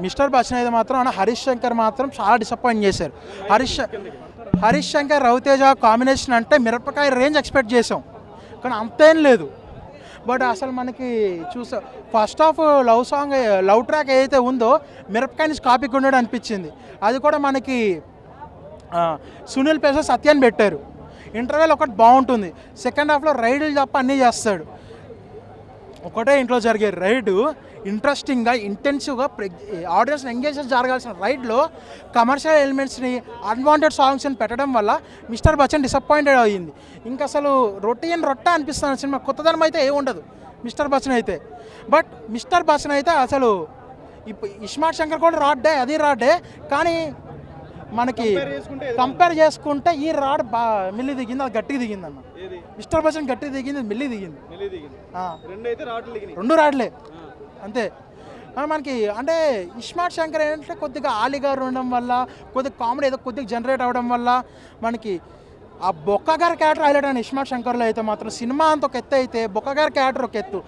Mister Bachchan అయితే మాత్రం హరీష్ శంకర్ మాత్రం చాలా డిసప్పాయింట్ చేశారు. హరీష్ శంకర్ రవితేజ కాంబినేషన్ అంటే మిరపకాయ రేంజ్ ఎక్స్పెక్ట్ చేసాం, కానీ అంతేం లేదు. బట్ అసలు మనకి చూసా ఫస్ట్ హాఫ్ లవ్ ట్రాక్ ఏదైతే ఉందో మిరపకాయ నుంచి కాపీ కొన్నాడు అనిపించింది. అది కూడా మనకి సునీల్ పేస సత్యాన్ని పెట్టారు. ఇంటర్వెల్ ఒకటి బాగుంటుంది, సెకండ్ హాఫ్లో రైడ్లు తప్ప అన్నీ చేస్తాడు. ఒకటే ఇంట్లో జరిగే రైడ్ ఇంట్రెస్టింగ్గా ఇంటెన్సివ్గా ఆడియన్స్ని ఎంగేజ్ జరగాల్సిన రైడ్లో కమర్షియల్ ఎలిమెంట్స్ని అన్వాంటెడ్ సాంగ్స్ని పెట్టడం వల్ల మిస్టర్ బచ్చన్ డిసప్పాయింటెడ్ అయ్యింది. ఇంకా అసలు రొట్టె అనిపిస్తుంది సినిమా. కొత్తదనం అయితే ఏ ఉండదు మిస్టర్ బచ్చన్ అయితే. బట్ మిస్టర్ బచ్చన్ అయితే అసలు ఇస్మార్ట్ శంకర్ కూడా రాడ్డే, అది రాడ్డే, కానీ మనకి కంపేర్ చేసుకుంటే ఈ రాడ్ మిల్లి దిగింది, అది గట్టిగా దిగింది అన్న. మిస్టర్ బచ్చన్ గట్టిగా దిగింది, మిల్లి దిగింది, రెండు రాడ్లే అంతే. మనకి అంటే ఇస్మార్ట్ శంకర్ ఏంటంటే కొద్దిగా ఆలిగారు ఉండడం వల్ల, కొద్దిగా కామెడీ ఏదో కొద్దిగా జనరేట్ అవ్వడం వల్ల మనకి ఆ బొక్కగారి క్యారెక్టర్ హైలైట్ అయిన ఇస్మార్ట్ శంకర్లో అయితే మాత్రం సినిమా అంత ఒక ఎత్తు అయితే బొక్కగారి క్యారెక్టర్ ఒక ఎత్తు.